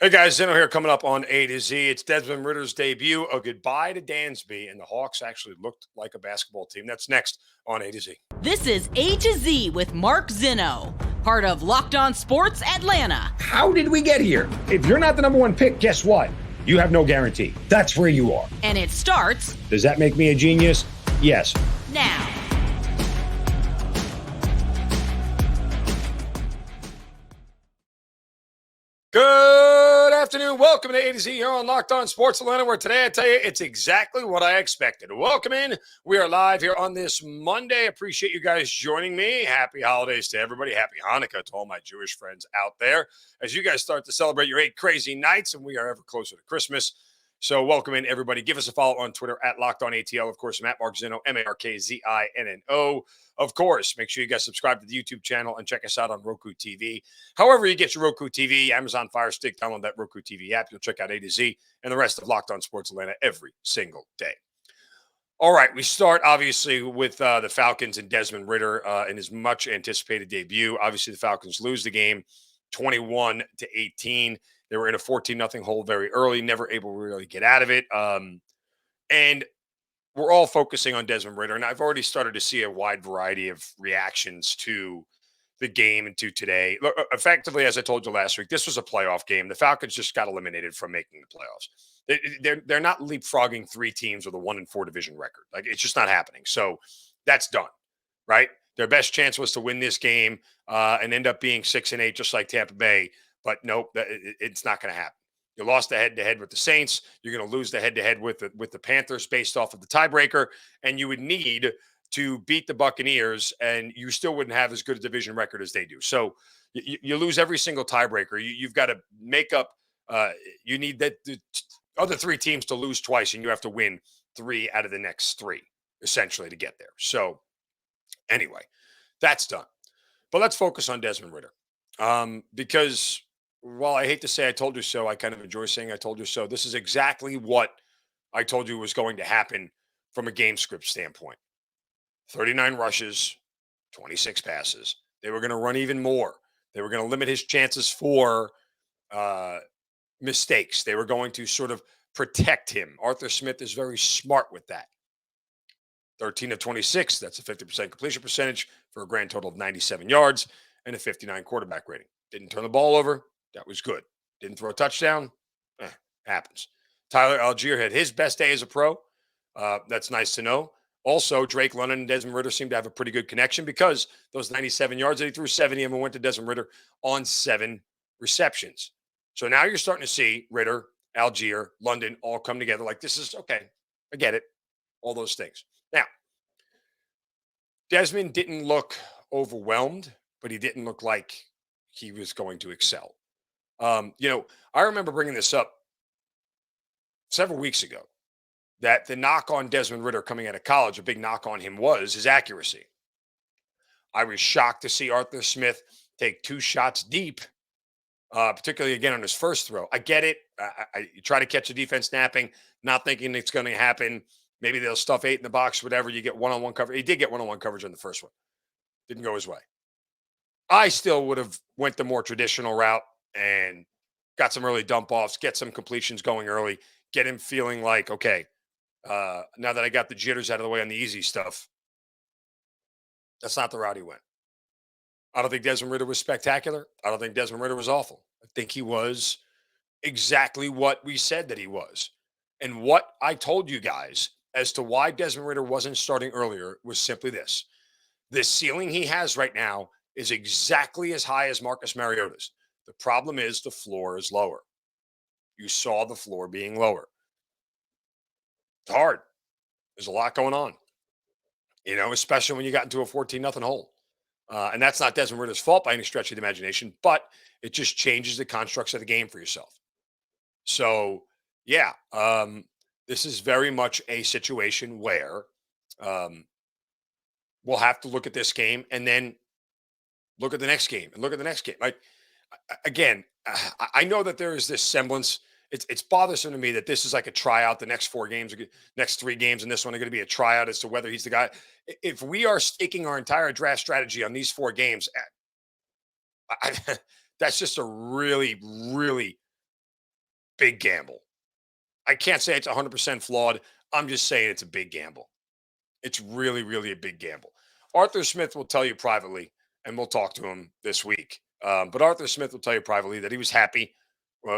Hey guys, Zinno here coming up on A to Z. It's Desmond Ridder's debut. A goodbye to Dansby, and the Hawks actually looked like a basketball team. That's next on A to Z. This is A to Z with Mark Zinno, part of Locked On Sports Atlanta. How did we get here? If you're not the number one pick, guess what? You have no guarantee. That's where you are. And it starts. Does that make me a genius? Yes. Now. Good afternoon. Welcome to A to Z here on Locked On Sports Atlanta, where today I tell you it's exactly what I expected. Welcome in. We are live here on this Monday. Appreciate you guys joining me. Happy holidays to everybody. Happy Hanukkah to all my Jewish friends out there as you guys start to celebrate your 8 crazy nights, and we are ever closer to Christmas. So welcome in, everybody. Give us a follow on Twitter at LockedOnATL. Of course, I'm at Mark Zinno, MarkZinno. Of course, make sure you guys subscribe to the YouTube channel and check us out on Roku TV. However you get your Roku TV, Amazon Fire Stick, download that Roku TV app. You'll check out A to Z and the rest of Locked On Sports Atlanta every single day. All right, we start, obviously, with the Falcons and Desmond Ridder in his much-anticipated debut. Obviously, the Falcons lose the game 21-18. They were in a 14-0 hole very early, never able to really get out of it. And we're all focusing on Desmond Ridder, and I've already started to see a wide variety of reactions to the game and to today. Look, effectively, as I told you last week, this was a playoff game. The Falcons just got eliminated from making the playoffs. They're not leapfrogging 3 teams with a 1-4 division record. Like, it's just not happening. So that's done, right? Their best chance was to win this game and end up being 6-8, just like Tampa Bay. But nope, it's not going to happen. You lost the head-to-head with the Saints. You're going to lose the head-to-head with the Panthers based off of the tiebreaker, and you would need to beat the Buccaneers, and you still wouldn't have as good a division record as they do. So you lose every single tiebreaker. You've got to make up. You need the other 3 teams to lose twice, and you have to win 3 out of the next 3, essentially, to get there. So anyway, that's done. But let's focus on Desmond Ridder because while I hate to say I told you so, I kind of enjoy saying I told you so. This is exactly what I told you was going to happen from a game script standpoint. 39 rushes, 26 passes. They were going to run even more. They were going to limit his chances for mistakes. They were going to sort of protect him. Arthur Smith is very smart with that. 13 of 26, that's a 50% completion percentage for a grand total of 97 yards and a 59 quarterback rating. Didn't turn the ball over. That was good. Didn't throw a touchdown. Happens. Tyler Algier had his best day as a pro. That's nice to know. Also, Drake London and Desmond Ridder seem to have a pretty good connection because those 97 yards that he threw, 70 of them went to Desmond Ridder on 7 receptions. So now you're starting to see Ridder, Algier, London all come together. Like, this is okay. I get it. All those things. Now, Desmond didn't look overwhelmed, but he didn't look like he was going to excel. I remember bringing this up several weeks ago that the knock on Desmond Ridder coming out of college, a big knock on him was his accuracy. I was shocked to see Arthur Smith take 2 shots deep, particularly again on his first throw. I get it. You try to catch the defense snapping, not thinking it's going to happen. Maybe they'll stuff 8 in the box, whatever. You get one-on-one coverage. He did get one-on-one coverage on the first one. Didn't go his way. I still would have went the more traditional route and got some early dump offs, get some completions going early, get him feeling like, okay, now that I got the jitters out of the way on the easy stuff, that's not the route he went. I don't think Desmond Ridder was spectacular. I don't think Desmond Ridder was awful. I think he was exactly what we said that he was. And what I told you guys as to why Desmond Ridder wasn't starting earlier was simply this. The ceiling he has right now is exactly as high as Marcus Mariota's. The problem is the floor is lower. You saw the floor being lower. It's hard. There's a lot going on, especially when you got into a 14-0 hole. And that's not Desmond Ridder's fault by any stretch of the imagination, but it just changes the constructs of the game for yourself. So, yeah, this is very much a situation where we'll have to look at this game and then look at the next game and look at the next game. Like, again, I know that there is this semblance. It's bothersome to me that this is like a tryout. The next 4 games, next 3 games, and this one are going to be a tryout as to whether he's the guy. If we are staking our entire draft strategy on these 4 games, that's just a really, really big gamble. I can't say it's 100% flawed. I'm just saying it's a big gamble. It's really, really a big gamble. Arthur Smith will tell you privately, and we'll talk to him this week. But Arthur Smith will tell you privately that he was happy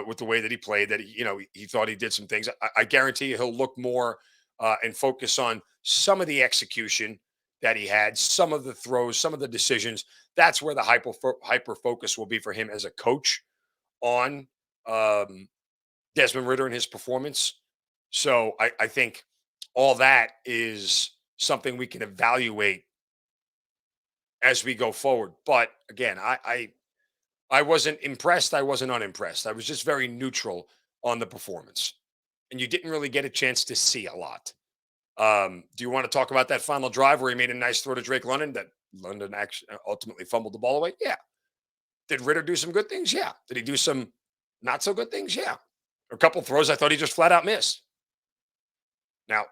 with the way that he played. That he thought he did some things. I guarantee you he'll look more and focus on some of the execution that he had, some of the throws, some of the decisions. That's where the hyper focus will be for him as a coach on Desmond Ridder and his performance. So I think all that is something we can evaluate as we go forward. But again, I wasn't impressed. I wasn't unimpressed. I was just very neutral on the performance, and you didn't really get a chance to see a lot. Do you want to talk about that final drive where he made a nice throw to Drake London that London actually ultimately fumbled the ball away? Yeah. Did Ritter do some good things? Yeah. Did he do some not so good things? Yeah. A couple throws I thought he just flat out missed. Now,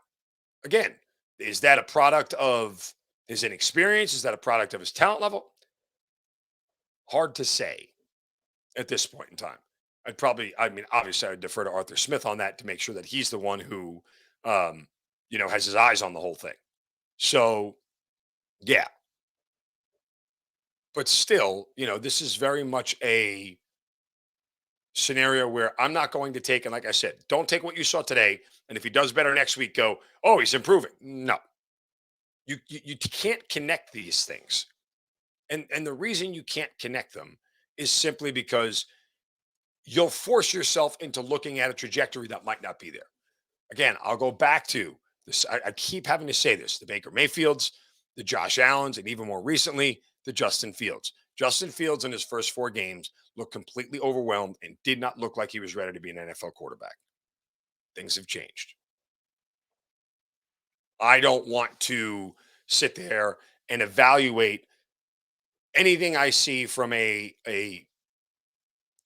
again, is that a product of his inexperience? Is that a product of his talent level? Hard to say at this point in time. Obviously, I'd defer to Arthur Smith on that to make sure that he's the one who, has his eyes on the whole thing. So, yeah. But still, this is very much a scenario where I'm not going to take, and like I said, don't take what you saw today. And if he does better next week, go, oh, he's improving. No, you can't connect these things. And the reason you can't connect them is simply because you'll force yourself into looking at a trajectory that might not be there. Again, I'll go back to this. I keep having to say this: the Baker Mayfields, the Josh Allens, and even more recently, the Justin Fields. Justin Fields in his first 4 games looked completely overwhelmed and did not look like he was ready to be an NFL quarterback. Things have changed. I don't want to sit there and evaluate anything I see from a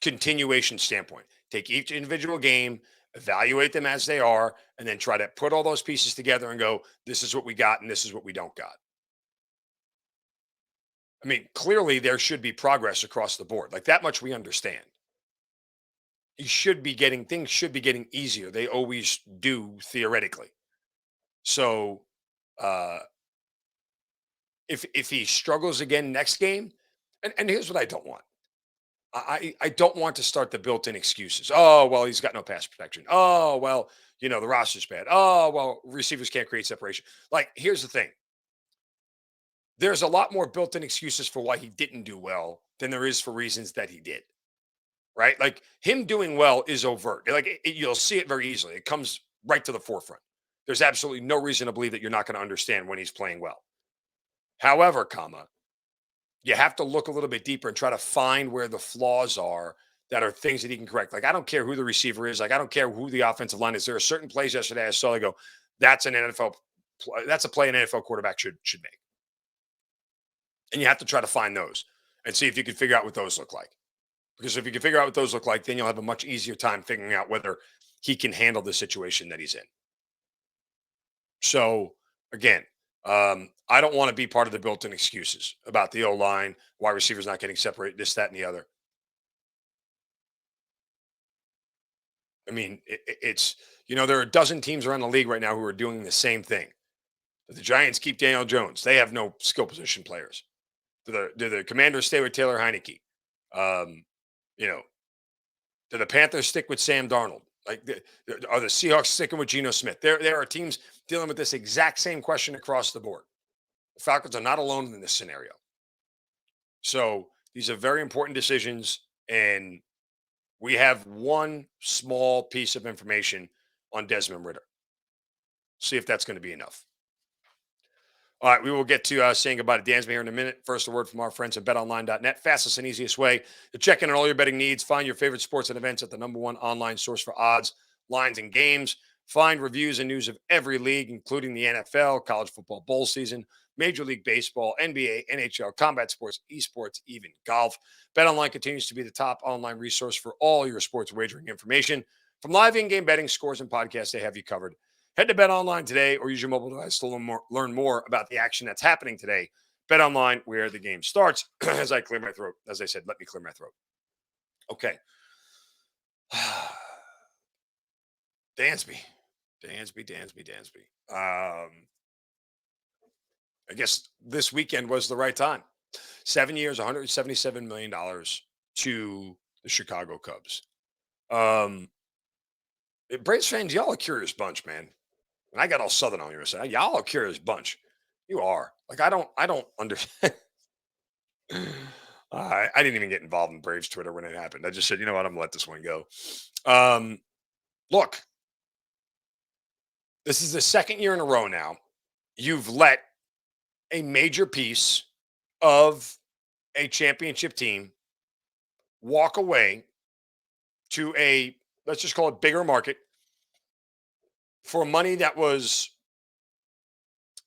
continuation standpoint. Take each individual game, evaluate them as they are, and then try to put all those pieces together and go, this is what we got and this is what we don't got. I mean, clearly there should be progress across the board. Like that much we understand. Things should be getting easier. They always do theoretically. So if he struggles again next game, and here's what I don't want. I don't want to start the built-in excuses. Oh, well, he's got no pass protection. Oh, well, the roster's bad. Oh, well, receivers can't create separation. Like, here's the thing. There's a lot more built-in excuses for why he didn't do well than there is for reasons that he did. Right? Like him doing well is overt. Like you'll see it very easily. It comes right to the forefront. There's absolutely no reason to believe that you're not going to understand when he's playing well. However, you have to look a little bit deeper and try to find where the flaws are that are things that he can correct. Like, I don't care who the receiver is. Like, I don't care who the offensive line is. There are certain plays yesterday I saw. I go, that's a play an NFL quarterback should make. And you have to try to find those and see if you can figure out what those look like. Because if you can figure out what those look like, then you'll have a much easier time figuring out whether he can handle the situation that he's in. So, again, I don't want to be part of the built-in excuses about the O-line, why receivers not getting separated, this, that, and the other. I mean, it's there are a dozen teams around the league right now who are doing the same thing. The Giants keep Daniel Jones. They have no skill position players. Do the Commanders stay with Taylor Heineke? Do the Panthers stick with Sam Darnold? Like, are the Seahawks sticking with Geno Smith? There are teams dealing with this exact same question across the board. The Falcons are not alone in this scenario. So these are very important decisions, and we have one small piece of information on Desmond Ridder. See if that's going to be enough. All right, we will get to saying goodbye to Dansby here in a minute. First, a word from our friends at betonline.net. Fastest and easiest way to check in on all your betting needs. Find your favorite sports and events at the #1 online source for odds, lines, and games. Find reviews and news of every league, including the NFL, college football bowl season, Major League Baseball, NBA, NHL, combat sports, esports, even golf. BetOnline continues to be the top online resource for all your sports wagering information. From live in-game betting, scores, and podcasts, they have you covered. Head to BetOnline today or use your mobile device to learn more about the action that's happening today. BetOnline, where the game starts. As I clear my throat, as I said, let me clear my throat. Okay. Dansby, Dansby. I guess this weekend was the right time. 7 years, $177 million to the Chicago Cubs. Um, Braves fans, y'all a curious bunch, man. And I got all Southern on you, saying y'all a curious bunch. You are. Like I don't understand. I didn't even get involved in Braves Twitter when it happened. I just said, you know what, I'm gonna let this one go. Um, Look, this is the second year in a row now. You've let a major piece of a championship team walk away to a, let's just call it, bigger market for money that was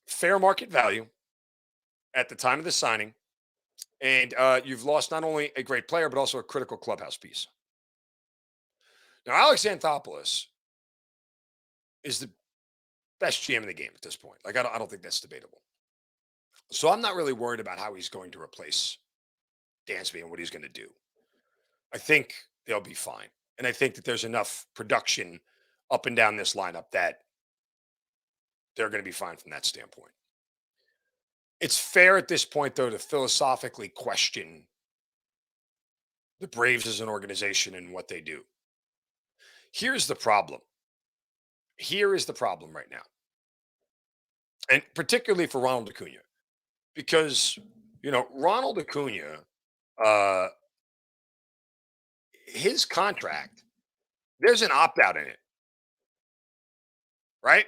fair market value at the time of the signing. And you've lost not only a great player, but also a critical clubhouse piece. Now, Alex Anthopoulos is the best GM in the game at this point. Like, I don't think that's debatable. So I'm not really worried about how he's going to replace Dansby and what he's going to do. I think they'll be fine. And I think that there's enough production up and down this lineup that they're going to be fine from that standpoint. It's fair at this point, though, to philosophically question the Braves as an organization and what they do. Here's the problem. Here is the problem right now. And particularly for Ronald Acuna, because, Ronald Acuna, uh, his contract, there's an opt out in it, right?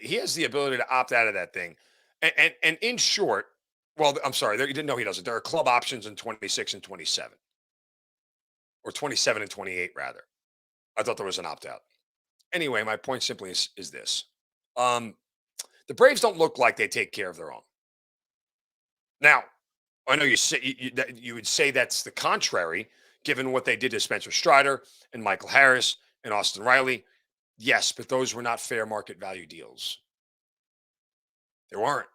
He has the ability to opt out of that thing. And in short, well, I'm sorry, you didn't know he doesn't. There are club options in 26 and 27, or 27 and 28, rather. I thought there was an opt out. Anyway, my point simply is this. Um, the Braves don't look like they take care of their own. Now, I know you would say that's the contrary, given what they did to Spencer Strider and Michael Harris and Austin Riley. Yes, but those were not fair market value deals. They weren't.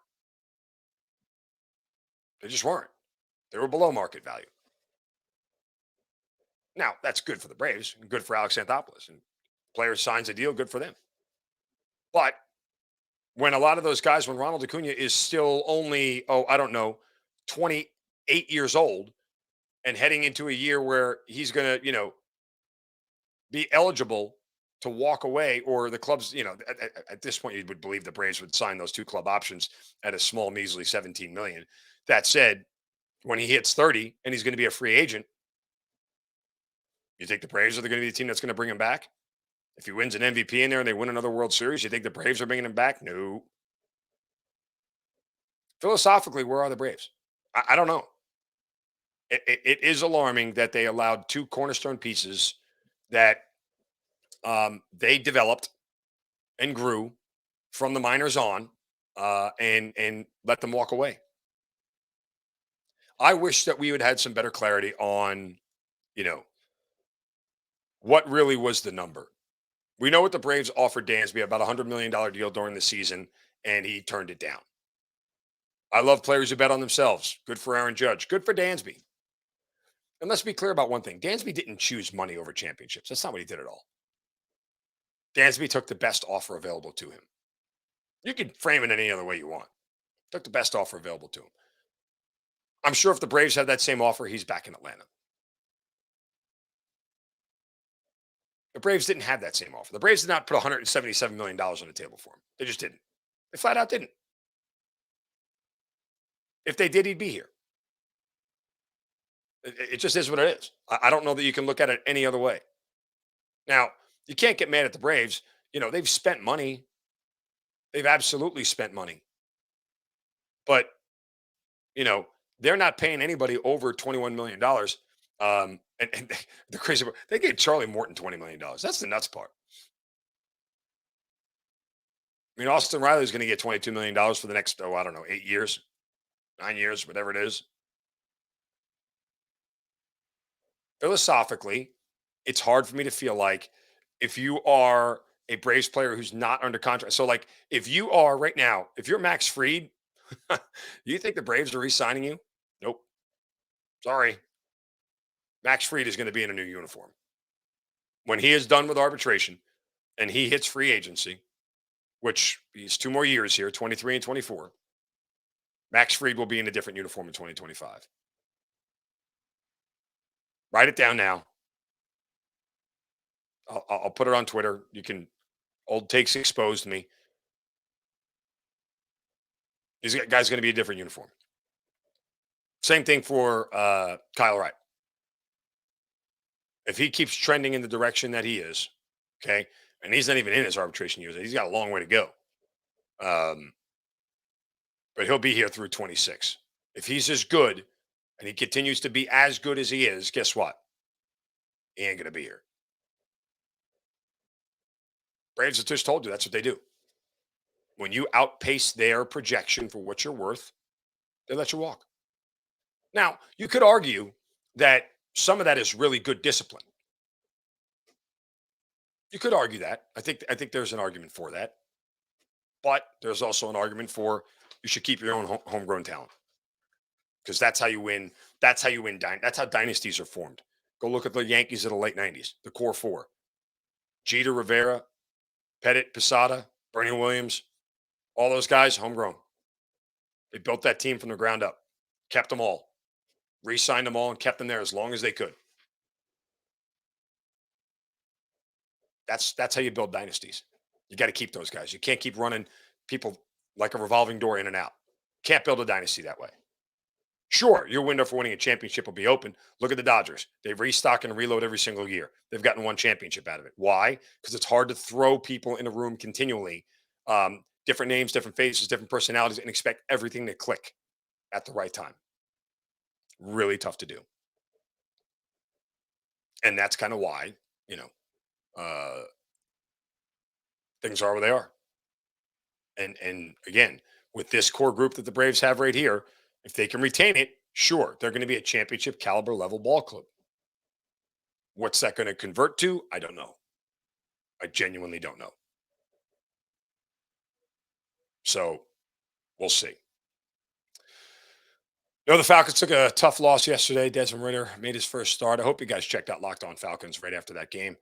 They just weren't. They were below market value. Now, that's good for the Braves and good for Alex Anthopoulos. And player signs a deal, good for them. But when a lot of those guys, when Ronald Acuna is still only, I don't know, 28 years old and heading into a year where he's going to, be eligible to walk away, or the clubs, at this point, you would believe the Braves would sign those two club options at a small, measly 17 million. That said, when he hits 30 and he's going to be a free agent, you think the Braves are going to be the team that's going to bring him back? If he wins an MVP in there and they win another World Series, you think the Braves are bringing him back? No. Philosophically, where are the Braves? I don't know. It is alarming that they allowed two cornerstone pieces that they developed and grew from the minors on, and let them walk away. I wish that we would had some better clarity on, what really was the number. We know what the Braves offered Dansby, about $100 million deal during the season, and he turned it down. I love players who bet on themselves. Good for Aaron Judge. Good for Dansby. And let's be clear about one thing. Dansby didn't choose money over championships. That's not what he did at all. Dansby took the best offer available to him. You can frame it any other way you want. Took the best offer available to him. I'm sure if the Braves had that same offer, he's back in Atlanta. The Braves didn't have that same offer. The Braves did not put $177 million on the table for him. They just didn't. They flat out didn't. If they did, he'd be here. It just is what it is. I don't know that you can look at it any other way. Now, you can't get mad at the Braves. They've spent money. They've absolutely spent money. But, they're not paying anybody over $21 million. And the crazy part, they gave Charlie Morton $20 million. That's the nuts part. I mean, Austin Riley's going to get $22 million for the next, I don't know, 8 years, 9 years, whatever it is. Philosophically, it's hard for me to feel like if you are a Braves player who's not under contract. So, like, if you are right now, if you're Max Fried, you think the Braves are re-signing you? Nope. Sorry. Max Fried is going to be in a new uniform. When he is done with arbitration, and he hits free agency, which he's 2 more years here, 23 and 24, Max Fried will be in a different uniform in 2025. Write it down now. I'll put it on Twitter. You can, old takes exposed me. This guy's going to be a different uniform. Same thing for Kyle Wright. If he keeps trending in the direction that he is, okay, and he's not even in his arbitration years, he's got a long way to go. Um, but he'll be here through 26. If he's as good and he continues to be as good as he is, guess what? He ain't going to be here. Braves have just told you that's what they do. When you outpace their projection for what you're worth, they let you walk. Now, you could argue that some of that is really good discipline. You could argue that. I think there's an argument for that. But there's also an argument for you should keep your own homegrown talent because that's how you win. That's how you win. That's how dynasties are formed. Go look at the Yankees of the late '90s, the core four: Jeter, Rivera, Pettit, Posada, Bernie Williams. All those guys, homegrown. They built that team from the ground up, kept them all, re-signed them all, and kept them there as long as they could. That's how you build dynasties. You got to keep those guys. You can't keep running people like a revolving door in and out. Can't build a dynasty that way. Sure, your window for winning a championship will be open. Look at the Dodgers. They restock and reload every single year. They've gotten one championship out of it. Why? Because it's hard to throw people in a room continually, different names, different faces, different personalities, and expect everything to click at the right time. Really tough to do. And that's kind of why, uh, things are where they are. And again, with this core group that the Braves have right here, if they can retain it, sure, they're going to be a championship caliber level ball club. What's that going to convert to? I don't know. I genuinely don't know. So we'll see. The Falcons took a tough loss yesterday. Desmond Ridder made his first start. I hope you guys checked out Locked On Falcons right after that game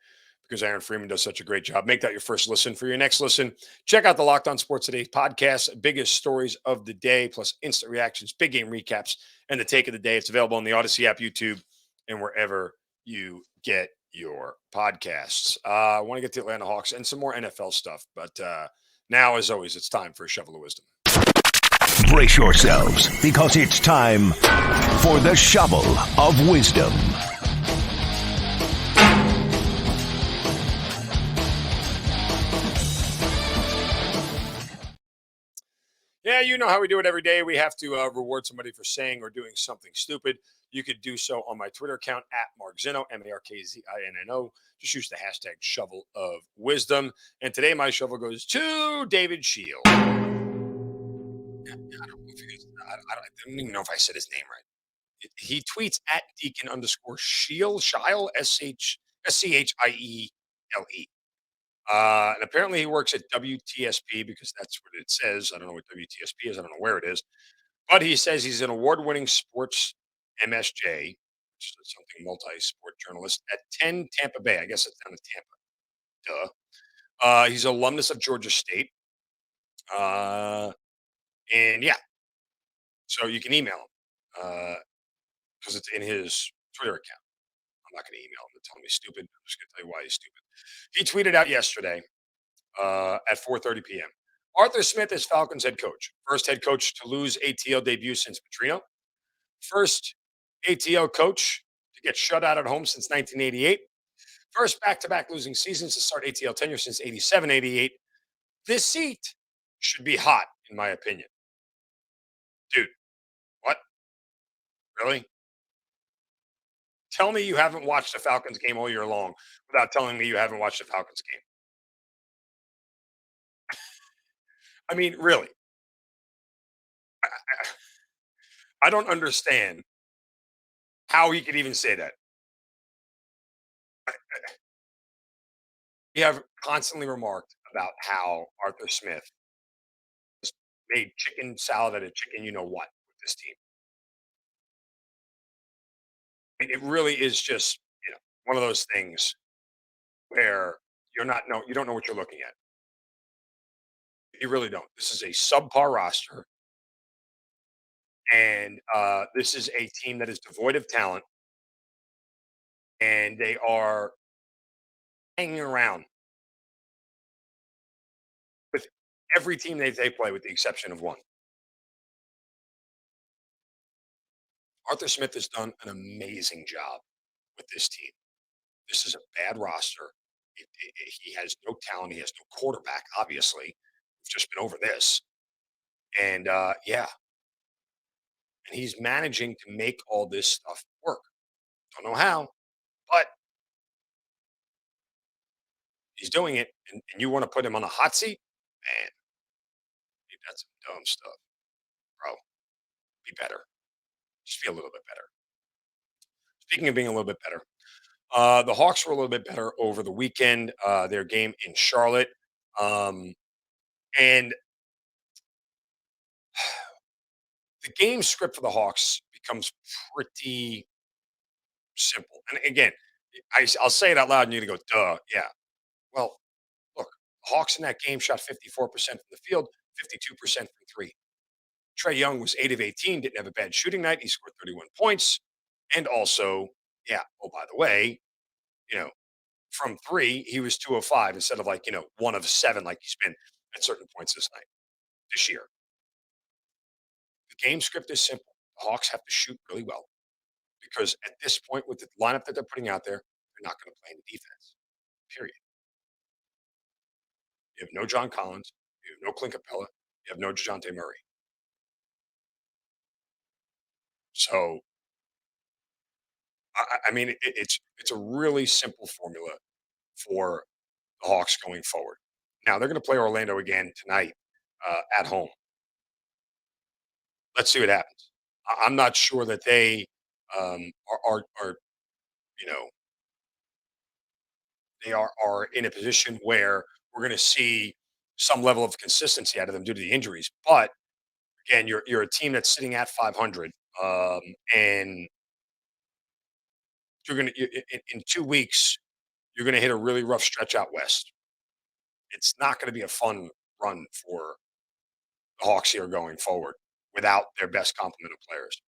because Aaron Freeman does such a great job. Make that your first listen. For your next listen, check out the Locked On Sports Today podcast, biggest stories of the day, plus instant reactions, big game recaps, and the take of the day. It's available on the Odyssey app, YouTube, and wherever you get your podcasts. I want to get to Atlanta Hawks and some more NFL stuff, but now, as always, it's time for a shovel of wisdom. Brace yourselves, because it's time for the Shovel of Wisdom. Yeah, you know how we do it every day. We have to reward somebody for saying or doing something stupid. You could do so on my Twitter account at Mark Zinno, MarkZinno. Just use the hashtag Shovel of Wisdom. And today my shovel goes to David Shield. I don't even know if I said his name right. He tweets at Deacon underscore Shile, SCHIELE. And apparently he works at WTSP because that's what it says. I don't know what WTSP is. I don't know where it is. But he says he's an award-winning sports MSJ, which is something multi-sport journalist at 10 Tampa Bay. I guess it's down in Tampa. Duh. He's an alumnus of Georgia State. And yeah, so you can email him because it's in his Twitter account. I'm not going to email him to tell me he's stupid. I'm just going to tell you why he's stupid. He tweeted out yesterday at 4:30 p.m. Arthur Smith is Falcons head coach. First head coach to lose ATL debut since Petrino. First ATL coach to get shut out at home since 1988. First back-to-back losing seasons to start ATL tenure since 87-88. This seat should be hot, in my opinion. Dude, what? Really? Tell me you haven't watched a Falcons game all year long without telling me you haven't watched a Falcons game. I mean, really. I don't understand how he could even say that. We have constantly remarked about how Arthur Smith has made chicken salad out of chicken, you know what, with this team. It really is just, one of those things where you're not no, you don't know what you're looking at. You really don't. This is a subpar roster, and this is a team that is devoid of talent, and they are hanging around with every team they play, with the exception of one. Arthur Smith has done an amazing job with this team. This is a bad roster. He has no talent. He has no quarterback. Obviously, we've just been over this, and yeah, and he's managing to make all this stuff work. Don't know how, but he's doing it. And you want to put him on a hot seat, man? That's some dumb stuff, bro. Be better. Just be a little bit better. Speaking of being a little bit better, the Hawks were a little bit better over the weekend. Their game in Charlotte, um, and the game script for the Hawks becomes pretty simple. And again, will say it out loud, and you to go, "Duh, yeah." Well, look, Hawks in that game shot 54% from the field, 52% from three. Trey Young was 8 of 18, didn't have a bad shooting night. He scored 31 points, and also, yeah. Oh, by the way, you know, from three, he was 2 of 5 instead of, like, 1 of 7 like he's been at certain points this year. The game script is simple. The Hawks have to shoot really well because at this point, with the lineup that they're putting out there, they're not going to play any defense. Period. You have no John Collins. You have no Clint Capella. You have no DeJounte Murray. So, I mean, it's a really simple formula for the Hawks going forward. Now they're going to play Orlando again tonight at home. Let's see what happens. I'm not sure that they are you know are in a position where we're going to see some level of consistency out of them due to the injuries. But again, you're a team that's sitting at 500, and you're going to in 2 weeks you're going to hit a really rough stretch out west. It's not going to be a fun run for the Hawks here going forward without their best complement of players.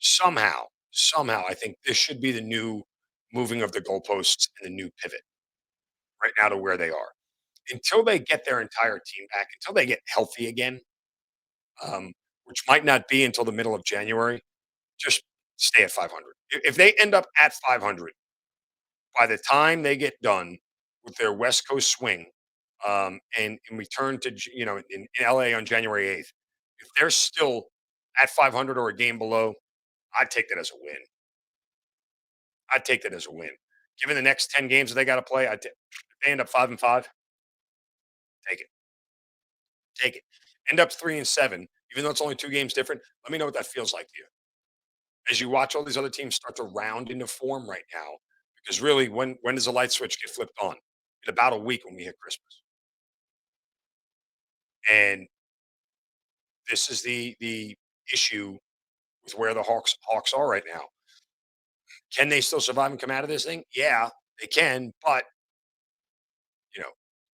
Somehow, I think this should be the new moving of the goalposts and the new pivot right now to where they are. Until they get their entire team back, until they get healthy again, which might not be until the middle of January, just stay at 500. If they end up at 500 by the time they get done with their West Coast swing, and return to in LA on January 8th, if they're still at 500 or a game below, I'd take that as a win. I'd take that as a win. Given the next 10 games that they got to play, if they end up 5-5, take it. Take it. End up 3-7, even though it's only 2 games different. Let me know what that feels like to you as you watch all these other teams start to round into form right now. Because really, when does the light switch get flipped on? In about a week when we hit Christmas. And this is the issue with where the Hawks are right now. Can they still survive and come out of this thing? Yeah, they can, but you know,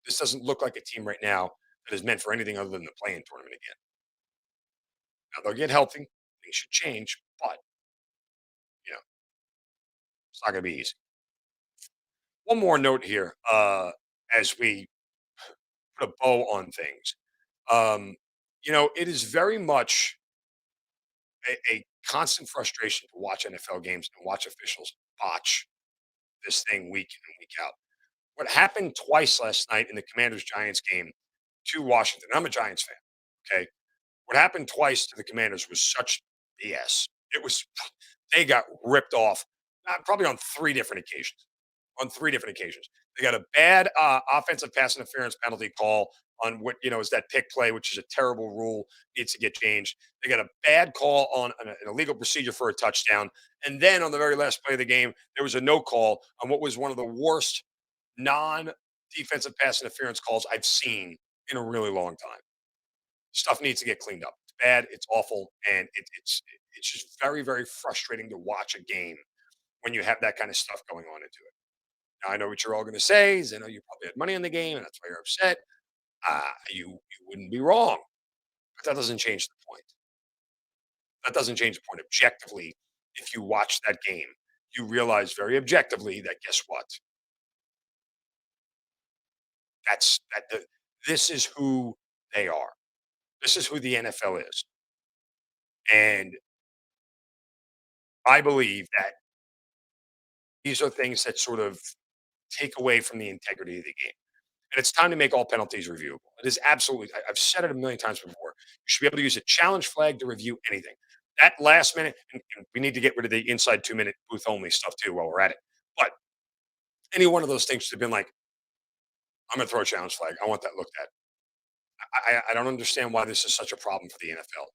this doesn't look like a team right now that is meant for anything other than the playing tournament again. Now they'll get healthy, things should change, but you know, it's not gonna be easy. One more note here, as we put a bow on things. Um, it is very much a constant frustration to watch NFL games and watch officials botch this thing week in and week out. What happened twice last night in the Commanders Giants game to Washington? I'm a Giants fan. Okay. What happened twice to the Commanders was such BS. It was, they got ripped off probably on 3 different occasions. On 3 different occasions. They got a bad offensive pass interference penalty call on what, is that pick play, which is a terrible rule, needs to get changed. They got a bad call on an illegal procedure for a touchdown. And then on the very last play of the game, there was a no call on what was one of the worst non-defensive pass interference calls I've seen in a really long time. Stuff needs to get cleaned up. It's bad. It's awful, and it's just very, very frustrating to watch a game when you have that kind of stuff going on into it. Now, I know what you're all going to say. Is I know you probably had money in the game, and that's why you're upset. You wouldn't be wrong, but that doesn't change the point. That doesn't change the point objectively. If you watch that game, you realize very objectively that guess what? That's that. This is who they are. This is who the NFL is, and I believe that these are things that sort of take away from the integrity of the game. And it's time to make all penalties reviewable. It is absolutely, I've said it a million times before. You should be able to use a challenge flag to review anything. That last minute, and we need to get rid of the inside 2 minute booth only stuff too while we're at it. But any one of those things should have been like, I'm going to throw a challenge flag. I want that looked at. I don't understand why this is such a problem for the NFL.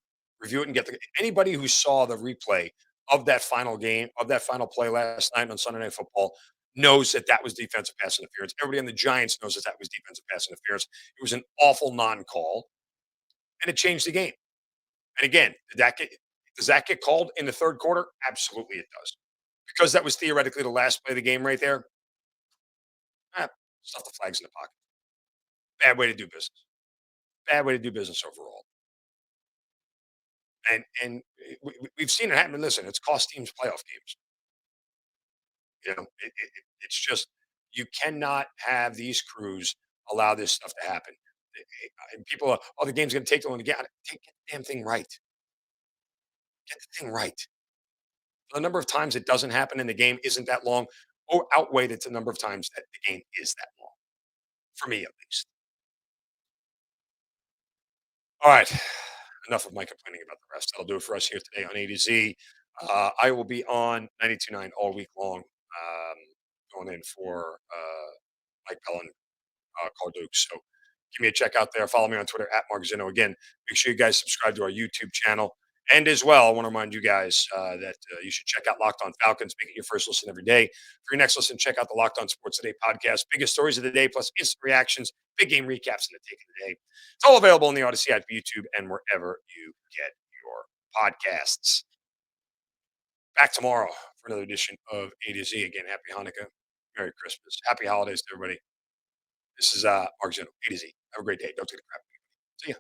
Review it and get anybody who saw the replay of that final game, of that final play last night on Sunday Night Football knows that that was defensive pass interference. Everybody on the Giants knows that that was defensive pass interference. It was an awful non-call, and it changed the game. And again, does that get called in the third quarter? Absolutely, it does. Because that was theoretically the last play of the game right there. Stuff the flags in the pocket. Bad way to do business. Bad way to do business overall. We've seen it happen. Listen, it's cost teams playoff games. It's just you cannot have these crews allow this stuff to happen. And people are, oh, the game's going to take too long to get the damn thing right. Get the thing right. The number of times it doesn't happen in the game isn't that long, or outweighed it to the number of times that the game is that long. For me, at least. All right. Enough of my complaining about the rest. That'll do it for us here today on A to Z. I will be on 92.9 all week long, going in for Mike Pellin, Carl Dukes. So give me a check out there. Follow me on Twitter at Mark Zinno. Again, make sure you guys subscribe to our YouTube channel. And as well, I want to remind you guys that you should check out Locked On Falcons. Make it your first listen every day. For your next listen, check out the Locked On Sports Today podcast. Biggest stories of the day, plus instant reactions, big game recaps, and the take of the day. It's all available on the Odyssey app, YouTube, and wherever you get your podcasts. Back tomorrow for another edition of A to Z. Again, happy Hanukkah, Merry Christmas, happy holidays to everybody. This is Mark Zinno, A to Z. Have a great day. Don't take a crap. See ya.